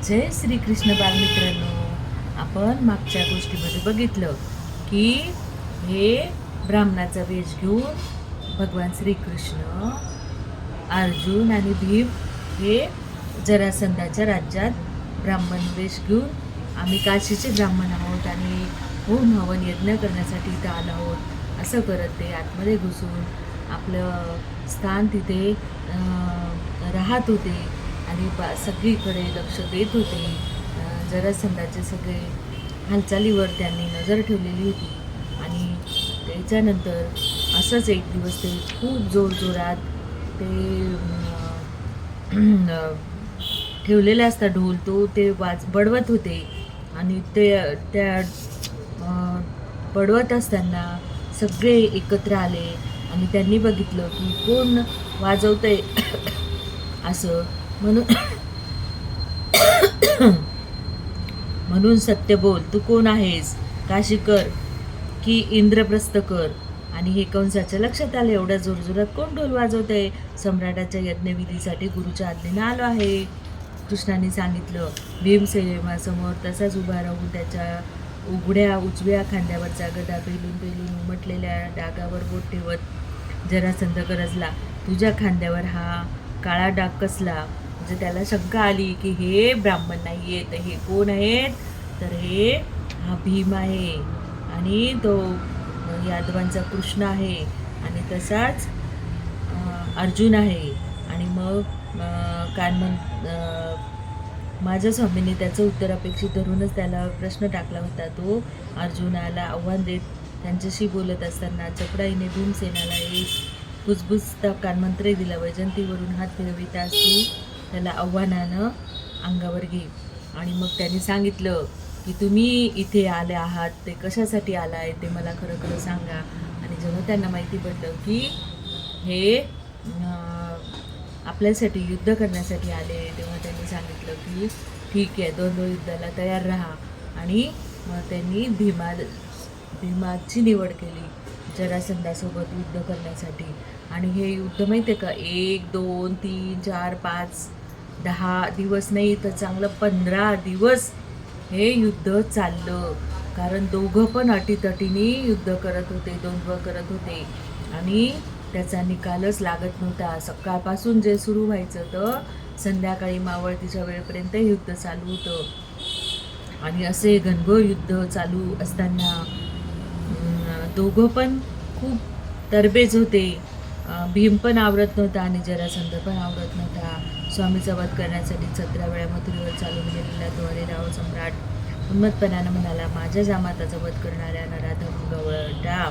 जय श्रीकृष्ण बालमित्रांनो. आपण मागच्या गोष्टीमध्ये बघितलं की हे ब्राह्मणाचा वेश घेऊन भगवान श्रीकृष्ण, अर्जुन आणि भीम हे जरासंधाच्या राज्यात ब्राह्मण वेश घेऊन आम्ही काशीचे ब्राह्मण आहोत आणि होम हवन यज्ञ करण्यासाठी इथं आलो आहोत असं करत ते आतमध्ये घुसून आपलं स्थान तिथे राहत होते आणि सगळीकडे लक्ष देत होते. जरासंधाचे सगळे हालचालीवर त्यांनी नजर ठेवलेली होती. आणि त्याच्यानंतर असंच एक दिवस ते खूप जोरजोरात ते ठेवलेले असता ढोल तो ते बडवत होते. आणि त्या बडवत असताना सगळे एकत्र आले आणि त्यांनी बघितलं की कोण वाजवतंय असं म्हणून म्हणून सत्य बोल, तू कोण आहेस, काशीकर की इंद्रप्रस्थ कर. आणि हे कंसाच्या लक्षात आलं, एवढ्या जोरजोरात कोण ढोल वाजवतंय. सम्राटाच्या यज्ञविधीसाठी गुरुच्या आज्ञेनं आलो आहे. कृष्णाने सांगितलं. भीमसेनासमोर तसाच उभा राहून त्याच्या उघड्या उजव्या खांद्यावरचा गदा पेलून पेलून उमटलेल्या डागावर बोट ठेवत जरासंध गरजला, तुझ्या खांद्यावर हा काळा डाग कसला. म्हणजे त्याला शंका आली की हे ब्राह्मण नाही आहे, तर हे कोण आहेत, तर हे हा भीम आहे आणि तो यादवांचा कृष्ण आहे आणि तसाच अर्जुन आहे. आणि मग माझ्या स्वामींनी त्याचं उत्तर अपेक्षित धरूनच त्याला प्रश्न टाकला होता. तो अर्जुनाला आव्हान देत त्यांच्याशी बोलत असताना चपडाईने भीमसेनाला एक कुजबुजता कानमंत्र दिला. वैजंतीवरून हात फिरविताच तू त्याला आव्हानानं अंगावर घे. आणि मग त्यांनी सांगितलं की तुम्ही इथे आले आहात ते कशासाठी आला आहे ते मला खरं खरं सांगा. आणि जेव्हा त्यांना माहिती पडलं की हे आपल्यासाठी युद्ध करण्यासाठी आले, तेव्हा त्यांनी सांगितलं की ठीक आहे, द्वंद्व युद्धाला तयार राहा. आणि मग त्यांनी भीमाची निवड केली जरासंधासोबत युद्ध करण्यासाठी. आणि हे युद्ध माहिती आहे का, 1 2 3 4 5 10 दिवस नाही तर चांगलं 15 दिवस हे युद्ध चाललं. कारण दोघं पण अटीतटीने युद्ध करत होते, द्वंद्व करत होते आणि त्याचा निकालच लागत नव्हता. सकाळपासून जे सुरू व्हायचं तर संध्याकाळी मावळतीच्या वेळेपर्यंत युद्ध चालू होतं. आणि असे घनघोर युद्ध चालू असताना दोघं पण खूप तरबेज होते. भीम पण आवरत नव्हता आणि जरासंध पण आवरत नव्हता. स्वामीचा वध करण्यासाठी 17 वेळा मथुरेवर चालून गेलेला तो हरिराव सम्राट उन्मत्तपणानं म्हणाला, माझ्या जामाताचा वध करणाऱ्या नराधम गवळटा,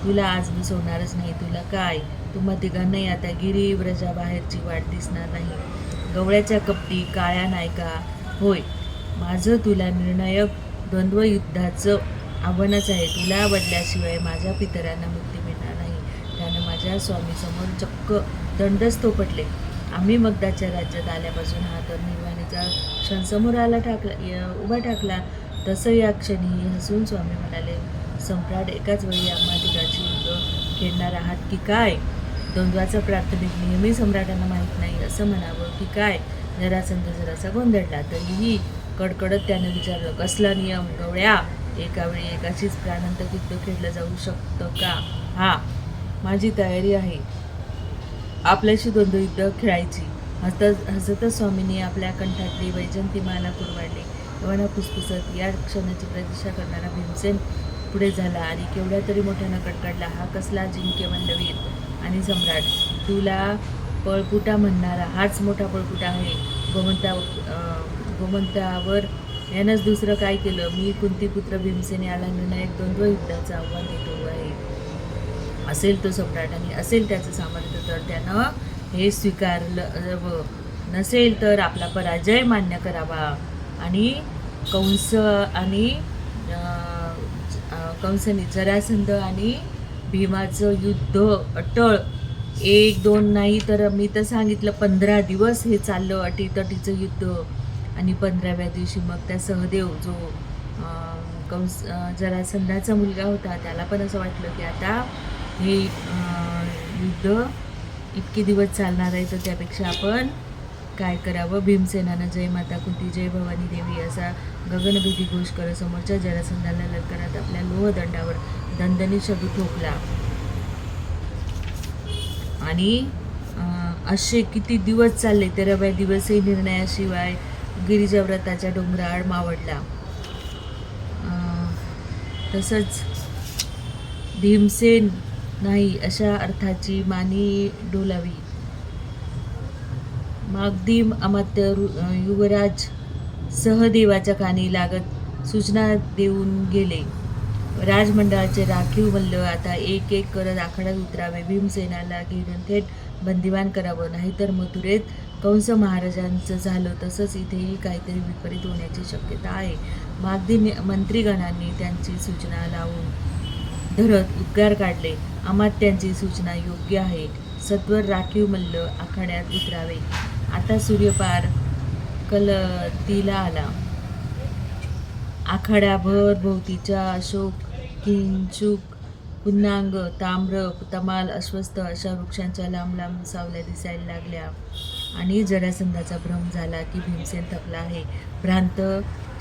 तुला आज मी सोडणारच नाही. तुला काय, तुम्हा तिघांनाही आता गिरी व्रजाबाहेरची वाट दिसणार नाही. गवळ्याच्या कपटी काळ्या नायका, होय, माझं तुला निर्णायक द्वंद्वयुद्धाचं आव्हानच आहे. तुला वडल्याशिवाय माझ्या पितरांना मुक्ती मिळणार नाही. त्यानं माझ्या स्वामीसमोर चक्क दंडच थोपटले. आम्ही मगदाच्या राज्यात आल्यापासून हा तर निर्वाणीचा क्षण समोर उभा टाकला. तसं या क्षणी हसून स्वामी म्हणाले, सम्राट, एकाच वेळी आम्हा तिघाची युद्ध खेळणार आहात की काय. द्वंद्वाचा प्राथमिक नियमही सम्राटांना माहीत नाही असं म्हणावं की काय. जरासंध जरासा गोंधळला. तरीही कडकडत त्यानं विचारलं, कसला नियम गवळ्या. एका वेळी एकाचीच प्राणांतक युद्ध खेळलं जाऊ शकतं का. हा, माझी तयारी आहे आपल्याशी द्वंद्वयुद्ध खेळायची. हसतच स्वामींनी आपल्या कंठातली वैजंतीमाला कुरवाडली. तेव्हा फुसफुसत या क्षणाची प्रतीक्षा करणारा भीमसेन पुढे झाला आणि केवढ्या तरी मोठ्यानं कडकडला, हा कसला जिंक्य मल्लवीर आणि सम्राट. तुला पळपुटा म्हणणारा हाच मोठा पळपुटा आहे. गोमंतावर यानंच दुसरं काय केलं. मी कुंतीपुत्र भीमसेन याला निर्णायक द्वंद्वयुद्धाचं आव्हान देतो आहे. असेल तो सम्राट आणि असेल त्याचं सामर्थ्य तर त्यानं हे स्वीकारलं, नसेल तर आपला पराजय मान्य करावा. आणि कंसनी जरासंध आणि भीमाचं युद्ध अटळ 1 2 नाही तर मी तर सांगितलं 15 दिवस हे चाललं अटीतटीचं युद्ध. आणि 15व्या दिवशी मग त्या सहदेव जो जरासंधाचा मुलगा होता त्याला पण असं वाटलं की आता हे युद्ध इतके दिवस चालणार आहे तर त्यापेक्षा आपण काय करावं. भीमसेनानं जय माता कुंती जय भवानी देवी असा गगनभेदी घोष करत समोरच्या जरासंधाला ललकारत आपल्या लोहदंडावर दणदणीत शब्द ठोकला. आणि असे किती दिवस चालले. 13व्या दिवसही निर्णयाशिवाय गिरिजाव्रताच्या डोंगराआड मावळला. तसंच भीमसेन नाही अशा अर्थाची मानी डोलावी. मागधीम अमात्य युवराज सहदेवाच्या कानी लागत सूचना देऊन गेले. राजमंडळाचे राखीव मल्ल आता एक एक करत आखाड्यात उतरावे. भीमसेनाला घेऊन थेट बंदिवान करावं. नाहीतर मथुरेत कंस महाराजांचं झालं तसंच इथेही काहीतरी विपरीत होण्याची शक्यता आहे. मागधी मंत्रीगणांनी त्यांची सूचना लावून धरत उद्गार काढले. अमात्यांची सूचना योग्य आहे. सत्वर राखीव मल्ल आखाड्यात उतरावे. आता सूर्यपार कलतीला आला. आखाड्याभर भोवतीच्या अशोक, किंचुक, पुन्नांग, ताम्र, तमाल, अश्वत्थ अशा वृक्षांच्या लांब लांब सावल्या दिसायला लागल्या. आणि जरासंधाचा भ्रम झाला की भीमसेन थकला आहे,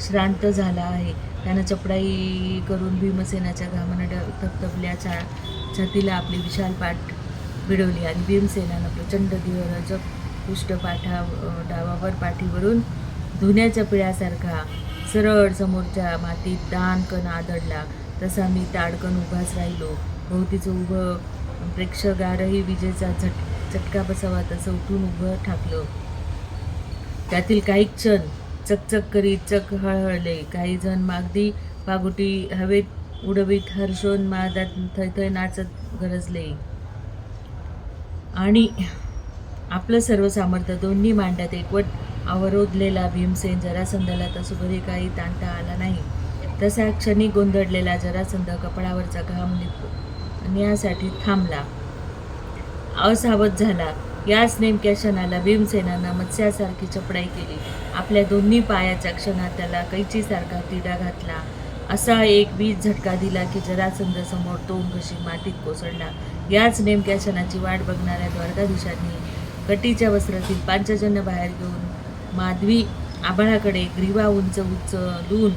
श्रांत झाला आहे. त्यानं चपडाई करून भीमसेनाच्या घामानं थपथपल्या छातीला आपली विशाल पाठ भिडवली आणि भीमसेनानं प्रचंड धीरजक पुष्ट डावावर पाठीवरून धुण्याच्या पिळ्यासारखा सरळ समोरच्या मातीत दानकण आदळला. तसा मी ताडकन उभाच राहिलो. भोवतीचं उभं प्रेक्षकारही विजेचा चटका बसावा तसं उठून उभं ठाकलं. त्यातील काही क्षण चकचक करीत चक हळहळले. काही जण मागदी पागुटी हवेत उडवीत हर्षोन्मादात थैथै नाचत गरजले. आणि आपलं सर्व सामर्थ्य दोन्ही मांड्यात एकवट अवरोधलेला भीमसेन जरासंधाला तसुभरी काही ताणता आला नाही. तसा क्षणी गोंधळलेला जरासंध कपाळावरचा घाम निण्यासाठी थांबला, असावध झाला. याच नेमक्या क्षणाला भीमसेनानं मत्स्यासारखी चपडाई केली. आपल्या दोन्ही पायाच्या क्षणात त्याला कैचीसारखा तिडा घातला. असा एक वीज झटका दिला की जरासंध समोर तोंड घशी मातीत कोसळला. याच नेमक्या क्षणाची वाट बघणाऱ्या द्वारकाधीशांनी कटीच्या वस्त्रातील पांचजन्य बाहेर घेऊन माधवी आभाळाकडे ग्रीवा उंच उचलून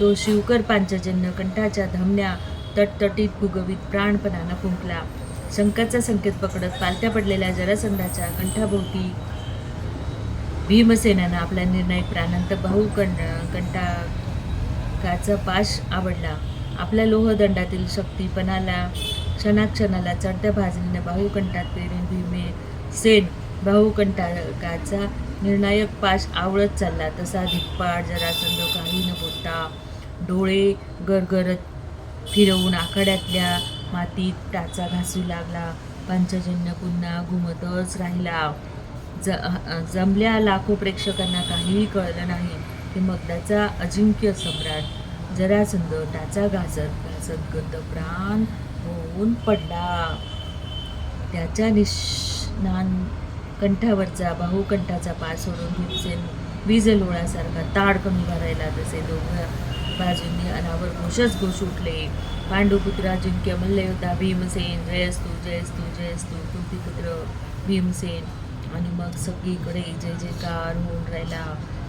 तो शिवकर पांचजन्य कंठाच्या धमन्या तटतटीत फुगवीत प्राणपणानं फुंकला. शंकाचा संकेत पकडत पालत्या पडलेल्या जरासंधाच्या कंठाभोवती भीमसेनानं आपला निर्णायक प्राणांत कंटाकाचा पाश आवडला. आपल्या लोहदंडातील शक्तीपणाला क्षणाक्षणाला चढत्या भाजणीनं बाहुकंठात पेरून भीमसेन बाहुकंटाकाचा निर्णायक पाश आवळत चालला. तसा धिप्पाड जरासंध काही न बोलता डोळे गरगरत फिरवून आखाड्यातल्या मातीत टाचा घासू लागला. पांचजन्य पुन्हा घुमतच राहिला. जमल्या लाखो प्रेक्षकांना काहीही कळलं नाही की मगधाचा अजिंक्य सम्राट जरासंध टाचा घासत घासत गतप्राण होऊन पडला. त्याच्या निष्णान कंठावरचा बाहुकंठाचा पास सोडून भीमसेन वीजलोळासारखा ताडकन उभा राहिला. तसे दोघा बाजूंनी अनावर घोषच घोष उठले. पांडुपुत्र अजिंक्य मल्लयोद्धा भीमसेन जयस्तु जयस्तु जयस्तु कुंतीपुत्र भीमसेन. आणि मग सगळीकडे जय जयकार होऊन राहिला.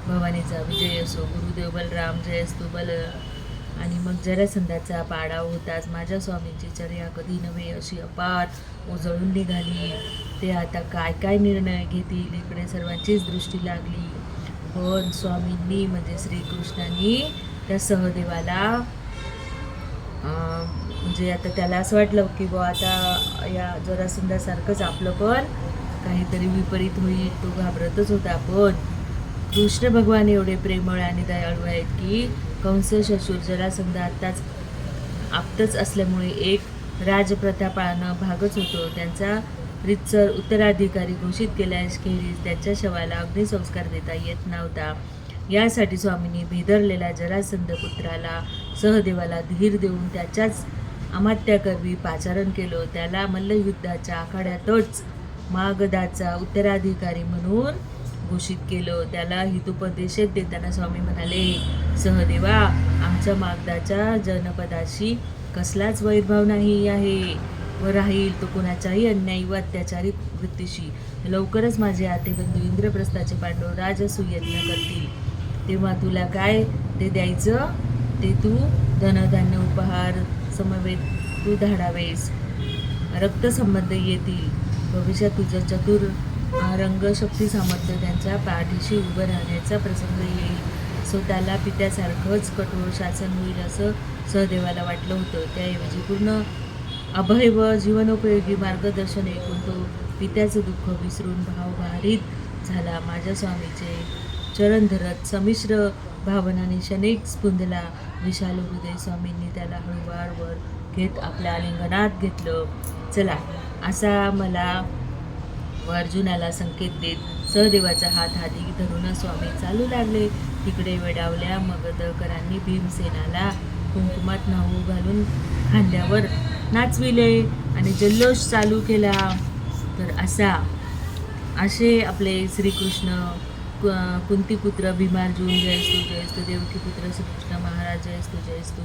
भवानीचा विजय असो, गुरुदेव बलराम जयस्तु बल. आणि मग जरासंधाचा पाडाव होताच माझ्या स्वामींची चर्या कधी नव्हे अशी अपार उजळून निघाली. ते आता काय काय निर्णय घेतील इकडे सर्वांचीच दृष्टी लागली. पण स्वामींनी म्हणजे श्रीकृष्णांनी त्या सहदेवाला म्हणजे आता त्याला असं वाटलं की बुवा आता या जरासंधासारखंच आपलं पण काहीतरी विपरीत होईल. तो घाबरतच होता. पण कृष्ण भगवान एवढे प्रेमळ आणि दयाळू आहेत की कंस शशूर जरासंध आत्ताच आप्तच असल्यामुळे एक राजप्रथा पाळणं भागच होतो. त्यांचा रीतसर उत्तराधिकारी घोषित केल्याखेरीज त्यांच्या शवाला अग्निसंस्कार देता येत नव्हता. यासाठी स्वामींनी भेदरलेल्या जरासंध पुत्राला सहदेवाला धीर देऊन त्याच्याच अमात्याकरवी पाचारण केलं. त्याला मल्लयुद्धाच्या आखाड्यातच मागधाचा उत्तराधिकारी म्हणून घोषित केलं. त्याला हितोपदेश देताना स्वामी म्हणाले, सहदेवा, आमच्या मागधाच्या जनपदाशी कसलाच वैरभाव नाही आहे. व राहील तो कोणाच्याही अन्यायी व अत्याचारी वृत्तीशी. लवकरच माझे आतेबंधू इंद्रप्रस्थाचे पांडव राजसूयज्ञ करतील, तेव्हा तुला काय ते द्यायचं ते तू धनधान्य उपहार समवेत तू धाडावेस. रक्तसंबंध येतील. भविष्यात तुझं चतुर रंग शक्ती सामर्थ्य त्यांच्या पाठीशी उभं राहण्याचा प्रसंग येईल. स्वतःला पित्यासारखंच कठोर शासन होईल असं सहदेवाला वाटलं होतं. त्याऐवजी पूर्ण अभय व जीवनोपयोगी मार्गदर्शन ऐकून तो पित्याचं दुःख विसरून भावभारित झाला. माझ्या स्वामीचे चरण धरत संमिश्र भावनाने शनेक स्पुंदला. विशाल हृदय स्वामींनी त्याला हळूवार वर घेत आपल्या आलिंगनात घेतलं. चला असा मला व अर्जुनाला संकेत देत सहदेवाचा हात हाती धरून स्वामी चालू लागले. तिकडे वेडावल्या मगधकरांनी भीमसेनाला कुंकुमात न्हाऊ घालून खांद्यावर नाचविले आणि जल्लोष चालू केला. तर असे आपले श्रीकृष्ण कुंतीपुत्र भीमार्जुन जयस्तु जयस्तु, देवकीपुत्र श्रीकृष्ण महाराज जयस्तु जयस्तु.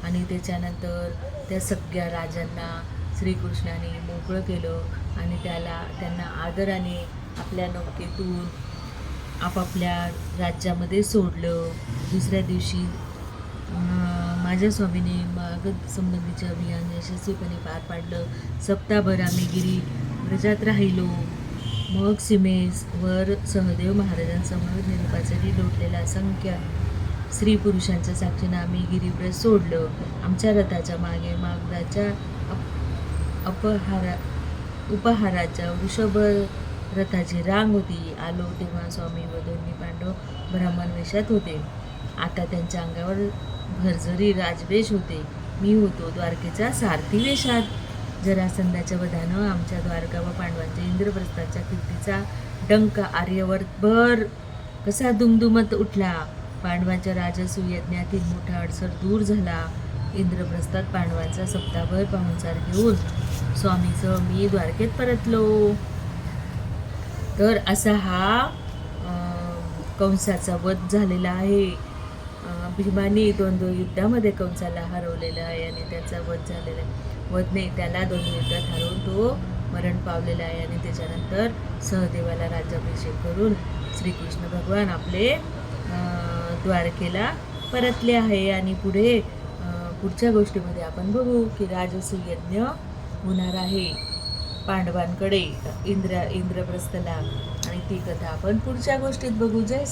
आणि त्याच्यानंतर त्या सगळ्या राजांना श्रीकृष्णाने मोकळं केलं आणि त्यांना आदराने आपल्या नौकेतून आपापल्या राज्यामध्ये सोडलं. दुसऱ्या दिवशी माझ्या स्वामीने मागध संबंधीचे अभियान यशस्वीपणे पार पाडलं. सप्ताहभर आम्ही गिरी व्रजात राहिलो. मग सीमेवर सहदेव महाराजांसमोर निरुपाचरी लोटलेला असंख्य स्त्री पुरुषांच्या साक्षीनं आम्ही गिरीव्रज सोडलं. आमच्या रथाच्या मागे मागधाच्या उपहाराच्या वृषभ रथाची रांग होती. आलो तेव्हा स्वामी व दोन्ही पांडव ब्राह्मण वेशात होते. आता त्यांच्या अंगावर भरजरी राजवेश होते. मी होतो द्वारकेचा सारथी वेशात. जरासंधाच्या वधानं आमच्या द्वारका व पांडवांच्या इंद्रप्रस्थाच्या कीर्तीचा डंक आर्यवर्तभर कसा दुमदुमत उठला. पांडवांच्या राजसूयज्ञातील मोठा अडसर दूर झाला. इंद्रप्रस्थात पांडवांचा सप्ताहभर पाहुणचार घेऊन स्वामीसह मी द्वारकेत परतलो. तर असा हा कंसाचा वध झालेला आहे. भीमाने द्वंद्व युद्धामध्ये कंसाला हरवलेलं आहे आणि त्याचा वध झालेला आहे. वध नाही, त्याला द्वंद्व युद्धात हरवून तो मरण पावलेला आहे. आणि त्याच्यानंतर सहदेवाला राज्याभिषेक करून श्रीकृष्ण भगवान आपले द्वारकेला परतले आहे. आणि पुढच्या गोष्टीमध्ये आपण बघू की राजसूयज्ञ होणार आहे पांडवांकडे इंद्रप्रस्थला. आणि ती कथा आपण पुढच्या गोष्टीत बघू. जय